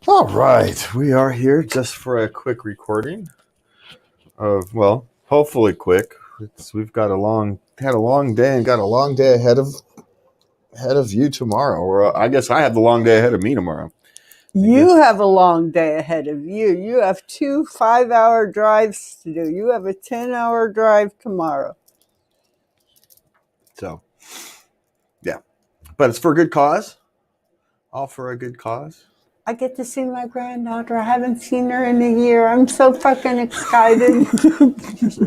All right, we are here just for a quick recording of, well, hopefully quick. We've got had a long day and got a long day ahead of you tomorrow, or I guess I have the long day ahead of me tomorrow. I You guess have a long day ahead of you. You have 2 5-hour drives to do. You have a 10-hour drive tomorrow. so. Yeah, but it's for a good cause. All for a good cause. I get to see my granddaughter. I haven't seen her in a year. I'm so fucking excited.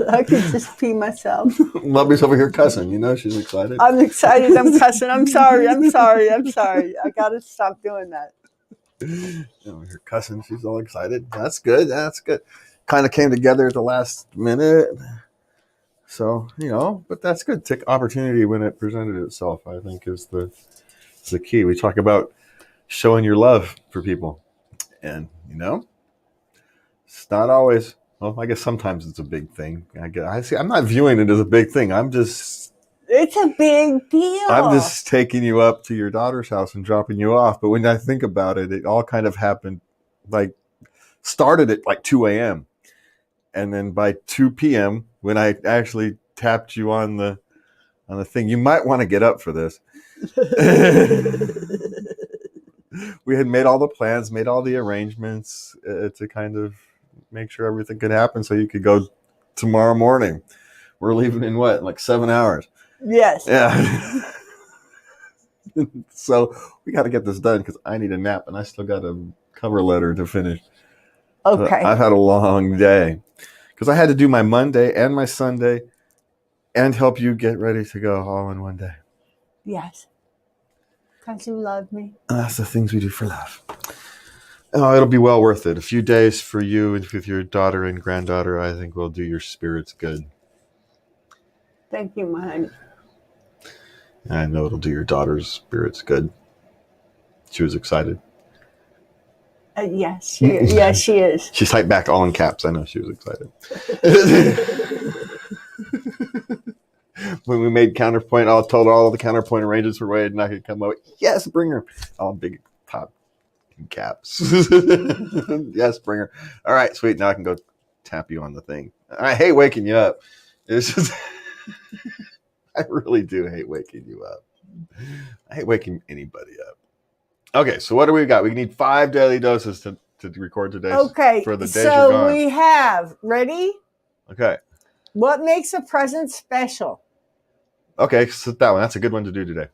I could just pee myself. Lovely's over here cussing. You know she's excited. I'm excited. I'm cussing. I'm sorry. I'm sorry. I'm sorry. I gotta stop doing that. You're cussing. She's all excited. That's good. That's good. Kind of came together at the last minute. So, but that's good. Take opportunity when it presented itself, I think is the key. We talk about showing your love for people. And, it's not always, well, I guess sometimes it's a big thing. I'm not viewing it as a big thing. It's a big I'm deal. just taking you up to your daughter's house and dropping you off. But when I think about it, it all kind of happened, started at like 2 a.m. And then by 2 p.m., when I actually tapped you on the thing, you might want to get up for this. We had made all the plans, made all the arrangements to kind of make sure everything could happen so you could go tomorrow morning. We're leaving in what, like 7 hours? Yes. Yeah. So we got to get this done because I need a nap and I still got a cover letter to finish. Okay. I've had a long day because I had to do my Monday and my Sunday and help you get ready to go all in one day. Yes. Because you love me. And that's the things we do for love. Oh, it'll be well worth it. A few days for you and with your daughter and granddaughter, I think will do your spirits good. Thank you, my honey. And I know it'll do your daughter's spirits good. She was excited. Yes, she is. She typed back all in caps. I know she was excited. When we made counterpoint, I told her all the counterpoint arrangements were made and I could come over. Yes, bring her. All big top caps. Yes, bring her. All right, sweet. Now I can go tap you on the thing. I hate waking you up. It's just, I really do hate waking you up. I hate waking anybody up. Okay, so what do we got? We need 5 daily doses to record today. Okay, for the days so you're gone. we have, ready? Okay. What makes a present special? Okay, so that one. That's a good one to do today.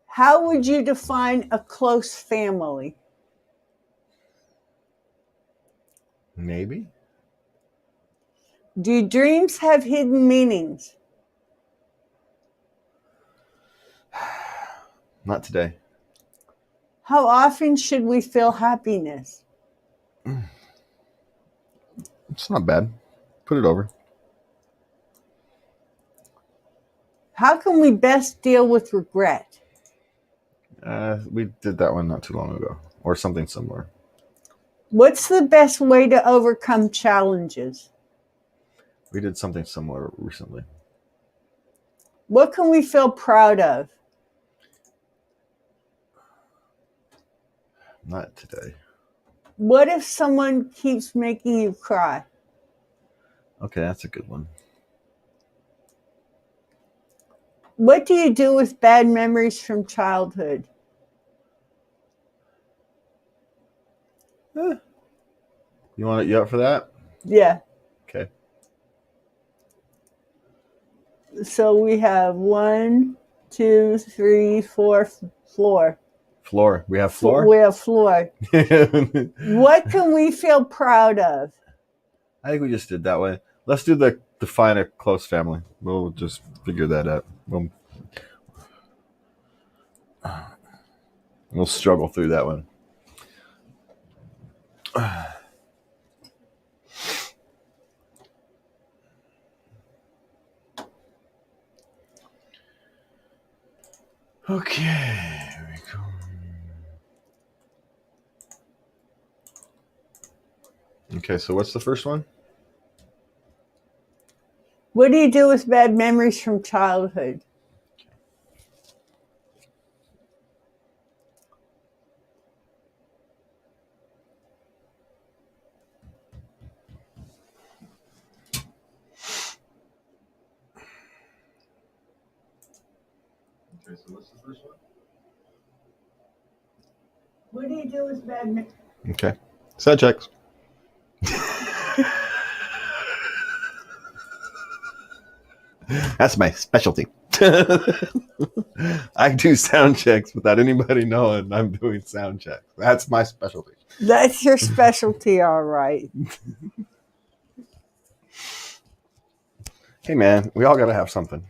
How would you define a close family? Maybe. Do dreams have hidden meanings? Not today. How often should we feel happiness? It's not bad. Put it over. How can we best deal with regret? We did that one not too long ago, or something similar. What's the best way to overcome challenges? We did something similar recently. What can we feel proud of? Not today. What if someone keeps making you cry? Okay, that's a good one. What do you do with bad memories from childhood? You up for that? Yeah. Okay. So we have 1, 2, 3, 4, floor. Floor. We have floor? We have floor. What can we feel proud of? I think we just did that way. Let's do the define a close family. We'll just figure that out. We'll struggle through that one. Okay, here we go. Okay, so what's the first one? What do you do with bad memories from childhood? What do you do with bad memories? Okay. Sound checks. That's my specialty. I do sound checks without anybody knowing I'm doing sound checks. That's my specialty. That's your specialty, all right. Hey, man, we all got to have something.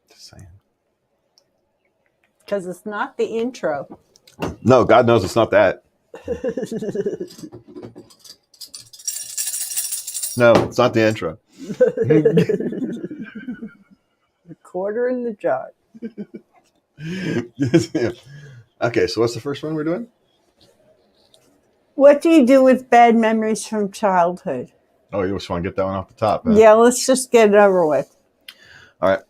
Just saying. Because it's not the intro. No, God knows it's not that. No, it's not the intro. The quarter in the jar. Okay, so what's the first one we're doing? What do you do with bad memories from childhood? Oh, you just want to get that one off the top. Huh? Yeah, let's just get it over with. All right.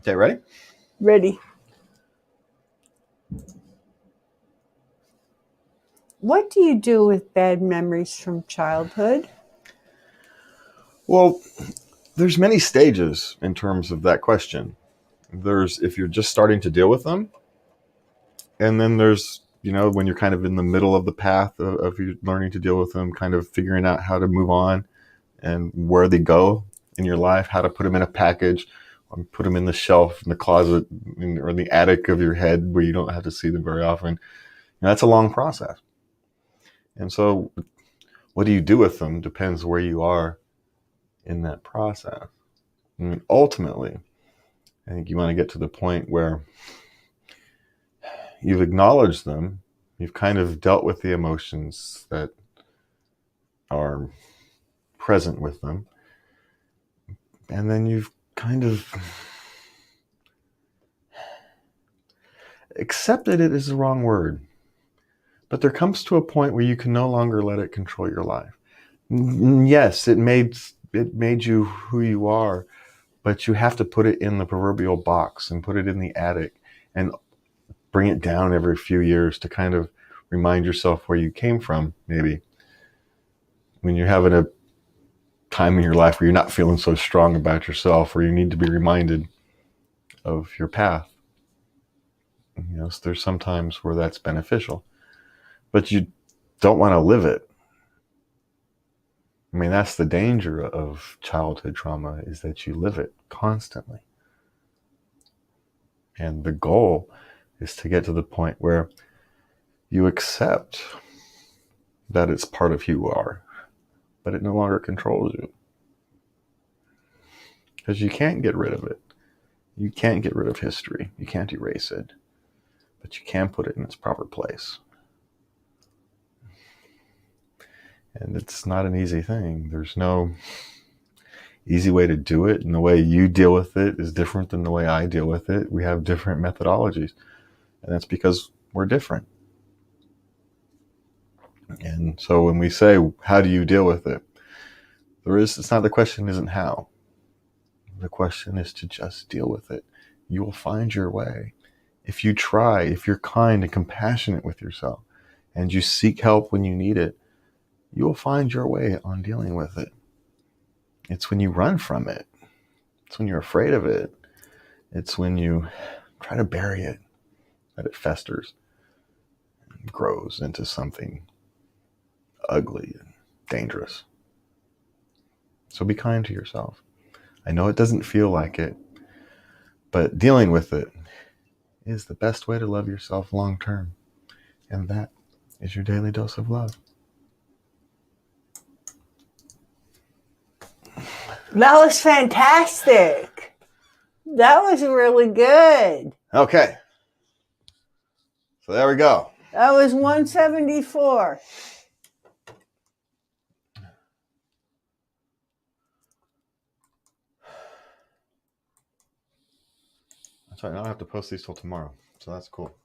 Okay, ready? Ready. What do you do with bad memories from childhood? Well, there's many stages in terms of that question. There's if you're just starting to deal with them, and then there's when you're kind of in the middle of the path of you learning to deal with them, kind of figuring out how to move on and where they go in your life, how to put them in a package, or put them in the shelf in the closet or in the attic of your head where you don't have to see them very often. That's a long process. And so what do you do with them depends where you are in that process. I mean, ultimately, I think you want to get to the point where you've acknowledged them, you've kind of dealt with the emotions that are present with them, and then you've kind of accepted it is the wrong word. But there comes to a point where you can no longer let it control your life. Yes, it made you who you are, but you have to put it in the proverbial box and put it in the attic and bring it down every few years to kind of remind yourself where you came from, maybe. When you're having a time in your life where you're not feeling so strong about yourself, or you need to be reminded of your path. So there's some times where that's beneficial. But you don't want to live it. I mean, that's the danger of childhood trauma, is that you live it constantly. And the goal is to get to the point where you accept that it's part of who you are, but it no longer controls you. Because you can't get rid of it. You can't get rid of history. You can't erase it. But you can put it in its proper place. And it's not an easy thing. There's no easy way to do it. And the way you deal with it is different than the way I deal with it. We have different methodologies. And that's because we're different. And so when we say, how do you deal with it? It's not, the question isn't how. The question is to just deal with it. You will find your way. If you try, if you're kind and compassionate with yourself, and you seek help when you need it, you will find your way on dealing with it. It's when you run from it. It's when you're afraid of it. It's when you try to bury it that it festers and grows into something ugly and dangerous. So be kind to yourself. I know it doesn't feel like it, but dealing with it is the best way to love yourself long term. And that is your daily dose of love. That was fantastic. That was really good. Okay. So there we go. That was 174. That's right. I don't have to post these till tomorrow. So that's cool.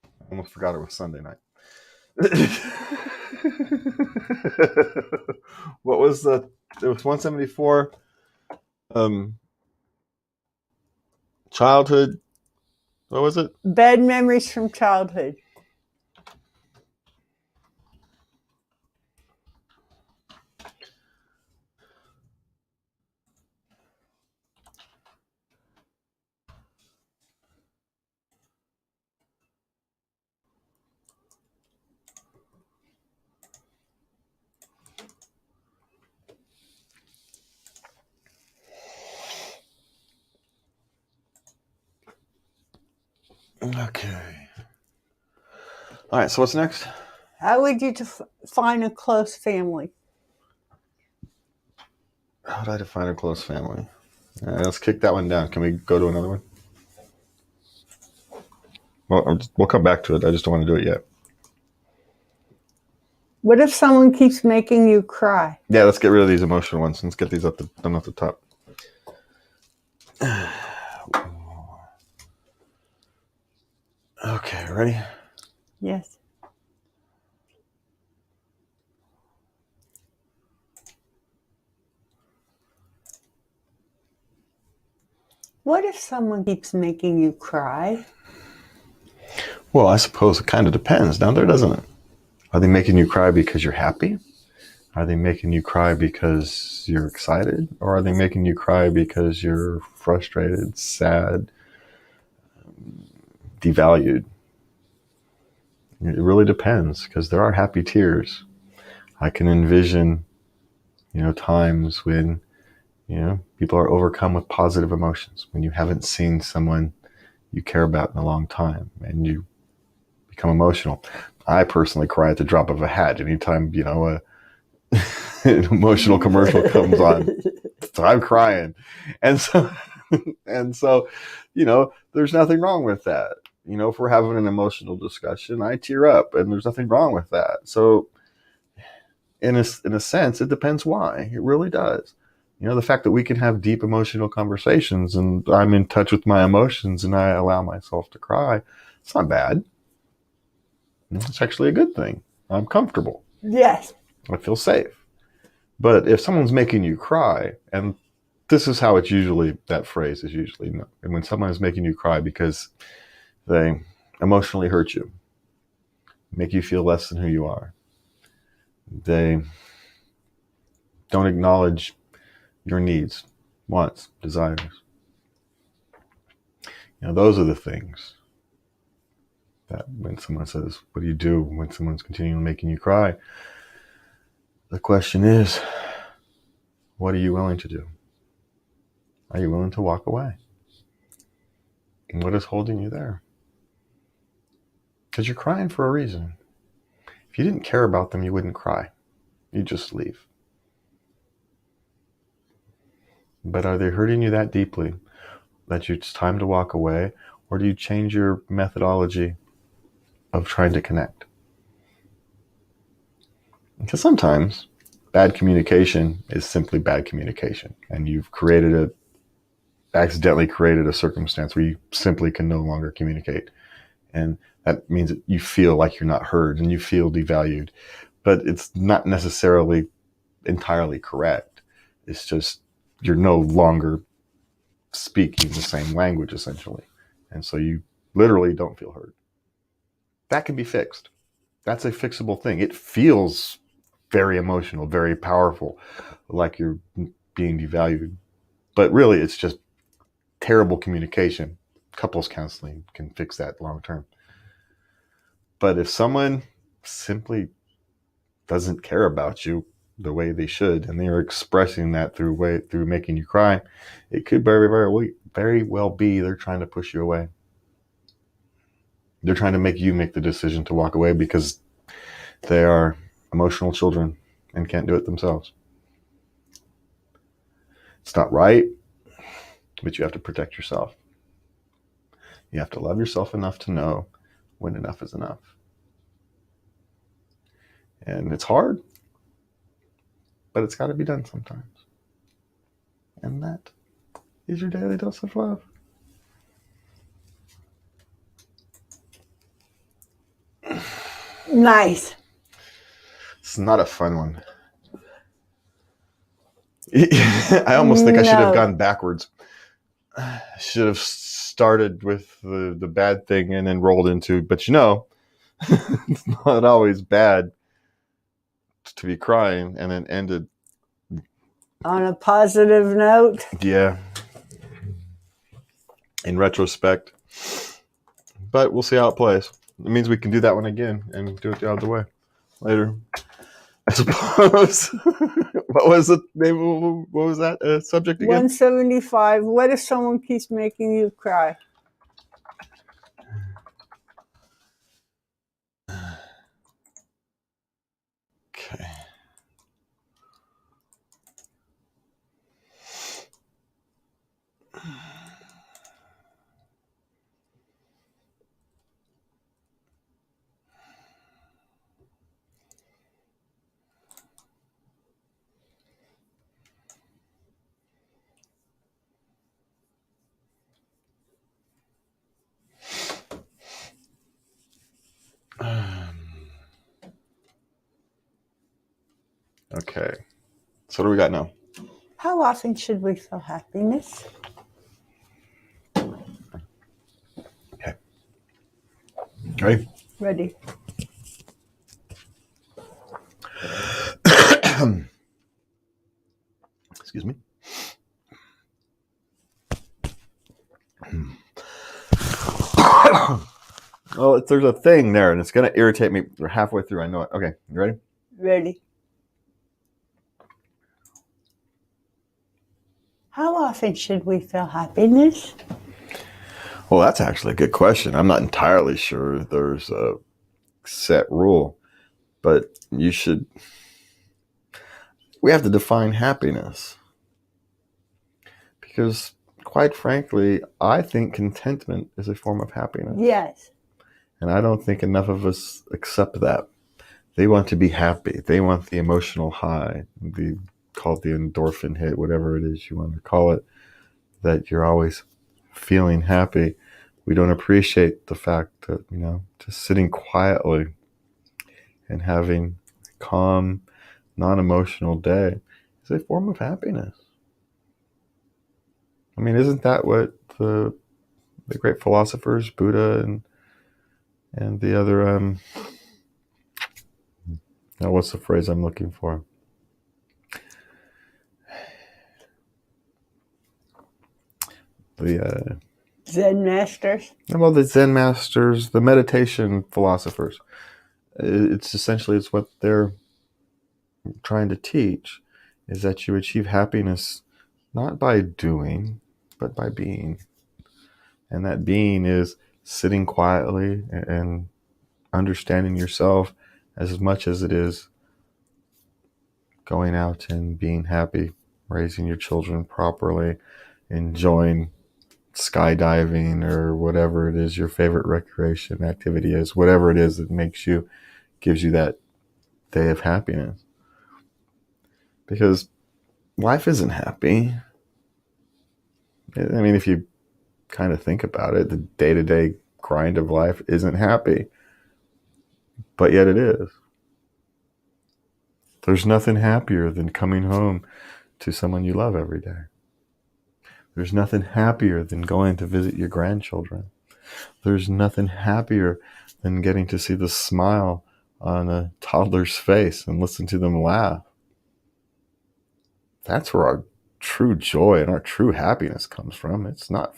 I almost forgot it was Sunday night. What was it was 174. Childhood. What was it? Bad memories from childhood. Okay. All right. So what's next? How would you define a close family? How do I define a close family? All right, let's kick that one down. Can we go to another one? Well, we'll come back to it. I just don't want to do it yet. What if someone keeps making you cry? Yeah, let's get rid of these emotional ones. Let's get these done at the top. Okay, ready? Yes. What if someone keeps making you cry? Well, I suppose it kind of depends, down there, doesn't it? Are they making you cry because you're happy? Are they making you cry because you're excited? Or are they making you cry because you're frustrated, sad, devalued? It really depends, because there are happy tears. I can envision, times when, people are overcome with positive emotions, when you haven't seen someone you care about in a long time and you become emotional. I personally cry at the drop of a hat anytime, an emotional commercial comes on. So I'm crying. And so, there's nothing wrong with that. If we're having an emotional discussion, I tear up, and there's nothing wrong with that. So in a sense, it depends why. It really does. The fact that we can have deep emotional conversations and I'm in touch with my emotions and I allow myself to cry, it's not bad. It's actually a good thing. I'm comfortable. Yes. I feel safe. But if someone's making you cry, and this is how that phrase is usually known, and when someone is making you cry because they emotionally hurt you, make you feel less than who you are, they don't acknowledge your needs, wants, desires. Those are the things that when someone says, what do you do when someone's continually making you cry? The question is, what are you willing to do? Are you willing to walk away? And what is holding you there? Because you're crying for a reason. If you didn't care about them, you wouldn't cry. You'd just leave. But are they hurting you that deeply that it's time to walk away? Or do you change your methodology of trying to connect? Because sometimes bad communication is simply bad communication, and you've accidentally created a circumstance where you simply can no longer communicate. And that means that you feel like you're not heard and you feel devalued. But it's not necessarily entirely correct. It's just you're no longer speaking the same language, essentially. And so you literally don't feel heard. That can be fixed. That's a fixable thing. It feels very emotional, very powerful, like you're being devalued. But really, it's just terrible communication. Couples counseling can fix that long term. But if someone simply doesn't care about you the way they should, and they are expressing that through making you cry, it could very well be they're trying to push you away. They're trying to make you make the decision to walk away because they are emotional children and can't do it themselves. It's not right, but you have to protect yourself. You have to love yourself enough to know when enough is enough. And it's hard, but it's got to be done sometimes. And that is your daily dose of love. Nice. It's not a fun one. I almost think I should have gone backwards. I should have started with the bad thing and then rolled into, but it's not always bad to be crying and then ended on a positive note. Yeah. In retrospect. But we'll see how it plays. It means we can do that one again and do it the other way later, I suppose. What was the name? What was that subject again? 175. What if someone keeps making you cry? Okay. So what do we got now? How often should we feel happiness? Okay. Ready? Ready. Excuse me. Oh, there's a thing there, and it's going to irritate me halfway through. I know it. Okay, you ready? Ready. How often should we feel happiness? Well, that's actually a good question. I'm not entirely sure there's a set rule, but we have to define happiness. Because, quite frankly, I think contentment is a form of happiness. Yes. And I don't think enough of us accept that. They want to be happy. They want the emotional high, call it the endorphin hit, whatever it is you want to call it, that you're always feeling happy. We don't appreciate the fact that, just sitting quietly and having a calm, non-emotional day is a form of happiness. I mean, isn't that what the great philosophers, Buddha and the other, what's the phrase I'm looking for? The Zen masters. the Zen masters, the meditation philosophers. It's what they're trying to teach, is that you achieve happiness not by doing, but by being. And that being is sitting quietly and understanding yourself as much as it is going out and being happy, raising your children properly, enjoying skydiving or whatever it is your favorite recreation activity is, whatever it is that gives you that day of happiness. Because life isn't happy. I mean, if you kind of think about it, the day-to-day grind of life isn't happy, but yet it is. There's nothing happier than coming home to someone you love every day. There's nothing happier than going to visit your grandchildren. There's nothing happier than getting to see the smile on a toddler's face and listen to them laugh. That's where our true joy and our true happiness comes from. It's not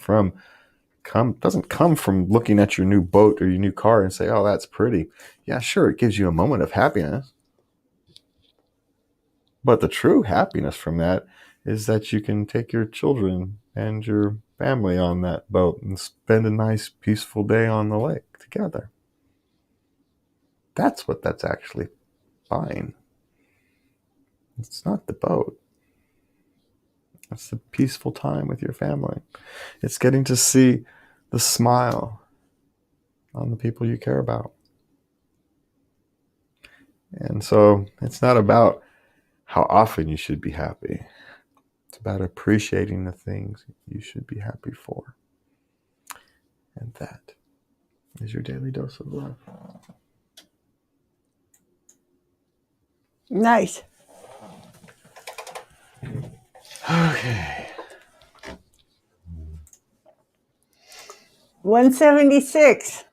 doesn't come from looking at your new boat or your new car and say, oh, that's pretty. Yeah, sure, it gives you a moment of happiness. But the true happiness from that is that you can take your children and your family on that boat and spend a nice, peaceful day on the lake together. That's actually fine. It's not the boat. It's the peaceful time with your family. It's getting to see the smile on the people you care about. And so it's not about how often you should be happy. It's about appreciating the things you should be happy for. And that is your daily dose of love. Nice. Okay. 176.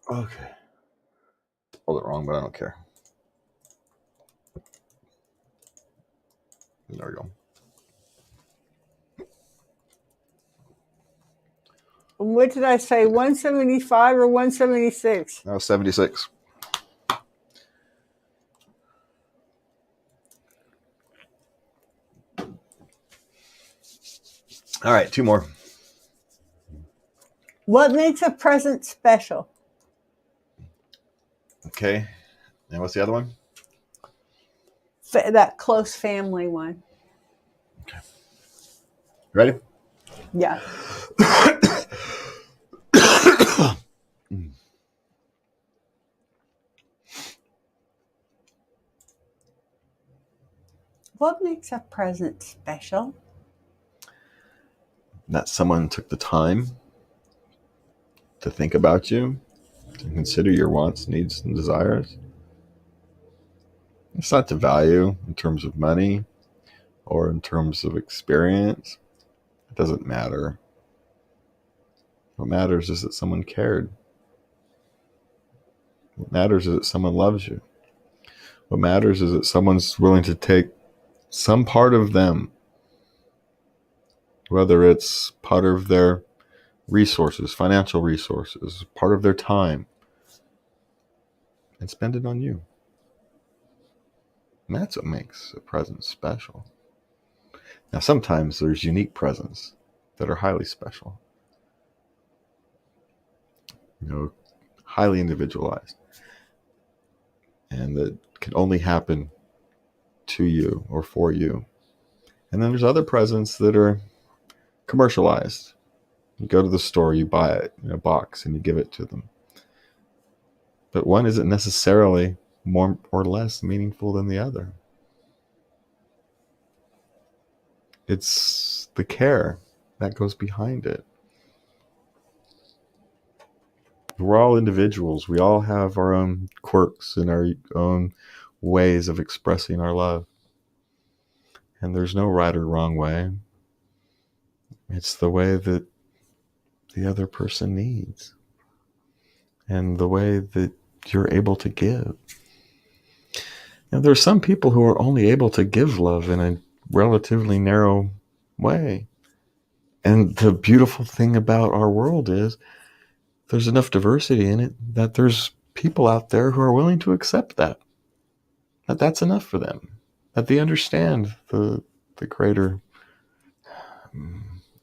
Okay. Spelled it wrong, but I don't care. There we go. What did I say? 175 or 176? That was 76. All right, two more. What makes a present special? Okay. And what's the other one? That close family one. Okay. Ready? Yeah. What makes a present special? That someone took the time to think about you, to consider your wants, needs, and desires. It's not to value in terms of money or in terms of experience. It doesn't matter. What matters is that someone cared. What matters is that someone loves you. What matters is that someone's willing to take some part of them, whether it's part of their resources, financial resources, part of their time, and spend it on you. And that's what makes a present special. Now, sometimes there's unique presents that are highly special, highly individualized, and that can only happen to you or for you. And then there's other presents that are commercialized. You go to the store, you buy it in a box, and you give it to them. But one isn't necessarily more or less meaningful than the other. It's the care that goes behind it. We're all individuals. We all have our own quirks and our own ways of expressing our love. And there's no right or wrong way. It's the way that the other person needs and the way that you're able to give. Now, there are some people who are only able to give love in a relatively narrow way. And the beautiful thing about our world is there's enough diversity in it that there's people out there who are willing to accept that that's enough for them, that they understand the greater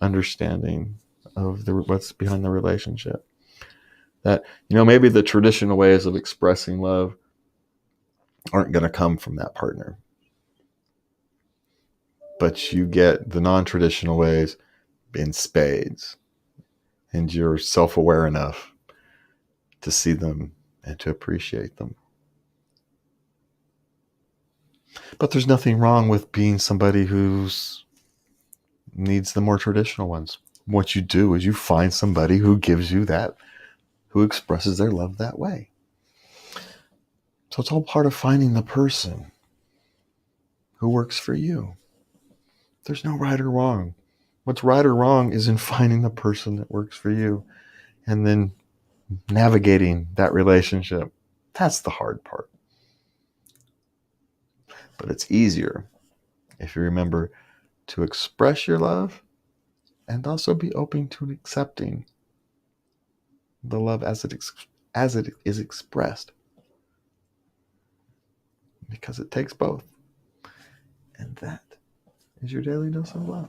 understanding of what's behind the relationship. That, maybe the traditional ways of expressing love aren't going to come from that partner. But you get the non-traditional ways in spades. And you're self-aware enough to see them and to appreciate them. But there's nothing wrong with being somebody who needs the more traditional ones. What you do is you find somebody who gives you that, who expresses their love that way. So it's all part of finding the person who works for you. There's no right or wrong. What's right or wrong is in finding the person that works for you and then navigating that relationship. That's the hard part. But it's easier if you remember to express your love and also be open to accepting the love as it is expressed. Because it takes both. And that is your daily dose of love.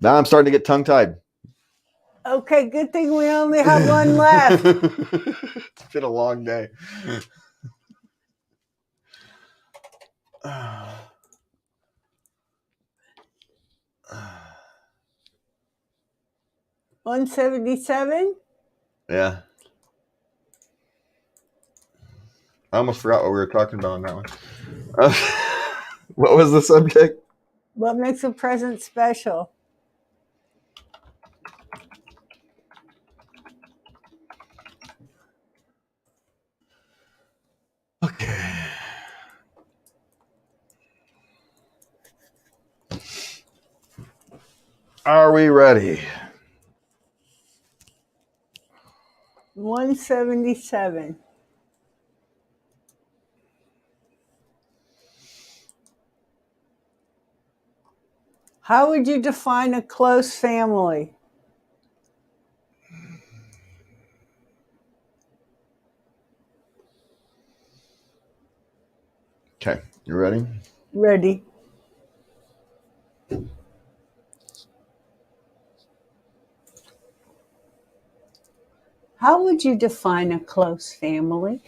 Now I'm starting to get tongue-tied. Okay, good thing we only have one left. It's been a long day. 177? Yeah. I almost forgot what we were talking about on that one. What was the subject? What makes a present special? Okay. Are we ready? 177. How would you define a close family? Okay, you ready? Ready. How would you define a close family?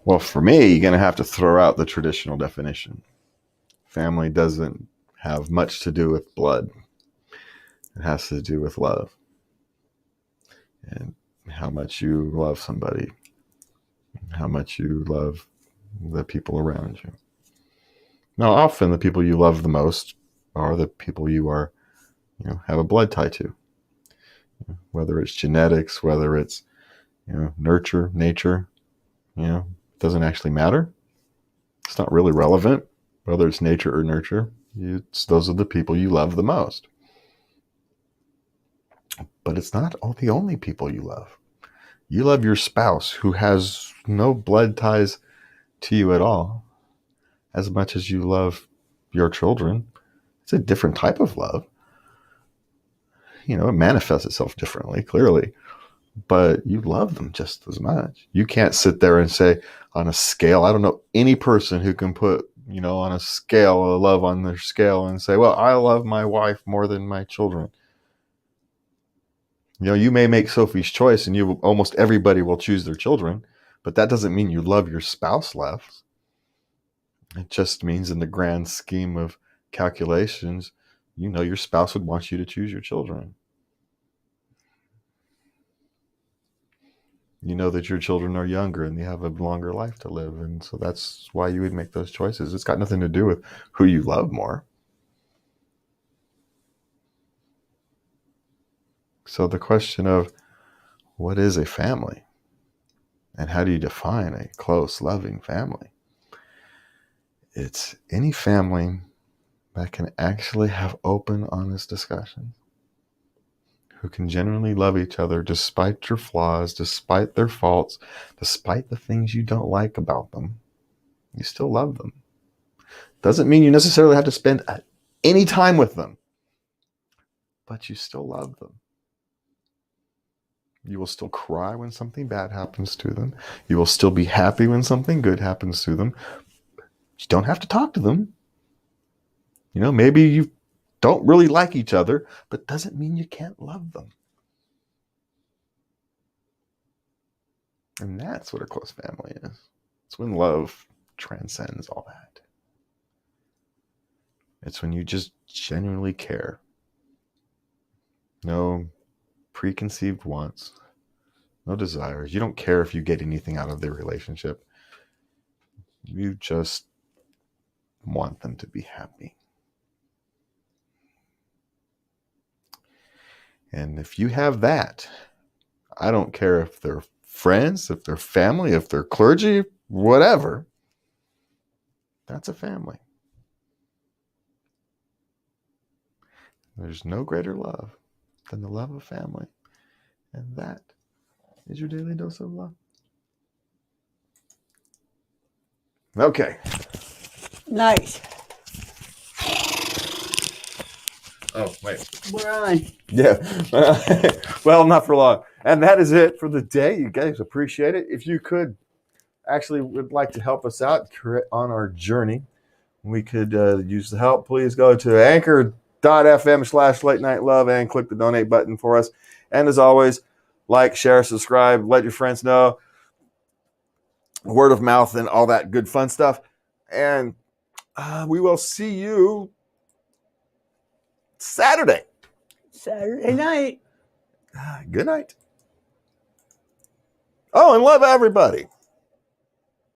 Well, for me, you're going to have to throw out the traditional definition. Family doesn't have much to do with blood. It has to do with love and how much you love somebody, how much you love the people around you. Now, often the people you love the most are the people you are, have a blood tie to. Whether it's genetics, whether it's, nurture, nature, it doesn't actually matter. It's not really relevant whether it's nature or nurture. Those are the people you love the most. But it's not all the only people you love. You love your spouse who has no blood ties to you at all, as much as you love your children. It's a different type of love. It manifests itself differently, clearly, but you love them just as much. You can't sit there and say on a scale, I don't know any person who can put, on a scale, a love on their scale and say, well, I love my wife more than my children. You may make Sophie's choice and almost everybody will choose their children, but that doesn't mean you love your spouse less. It just means in the grand scheme of calculations, your spouse would want you to choose your children. You know that your children are younger and they have a longer life to live. And so that's why you would make those choices. It's got nothing to do with who you love more. So the question of what is a family and how do you define a close, loving family? It's any family that can actually have open, honest discussions, who can genuinely love each other despite your flaws, despite their faults, despite the things you don't like about them. You still love them. Doesn't mean you necessarily have to spend any time with them, but you still love them. You will still cry when something bad happens to them. You will still be happy when something good happens to them. You don't have to talk to them. Maybe you don't really like each other, but doesn't mean you can't love them. And that's what a close family is. It's when love transcends all that. It's when you just genuinely care. No preconceived wants, no desires. You don't care if you get anything out of their relationship. You just want them to be happy. And if you have that, I don't care if they're friends, if they're family, if they're clergy, whatever, that's a family. There's no greater love than the love of family. And that is your daily dose of love. Okay. Nice. Oh, wait. We're on. Yeah. Well, not for long. And that is it for the day. You guys appreciate it. If you would like to help us out on our journey, we could use the help. Please go to anchor.fm/late night love and click the donate button for us. And as always, like, share, subscribe, let your friends know, word of mouth and all that good fun stuff. And we will see you Saturday night. Good night. Oh, and love everybody.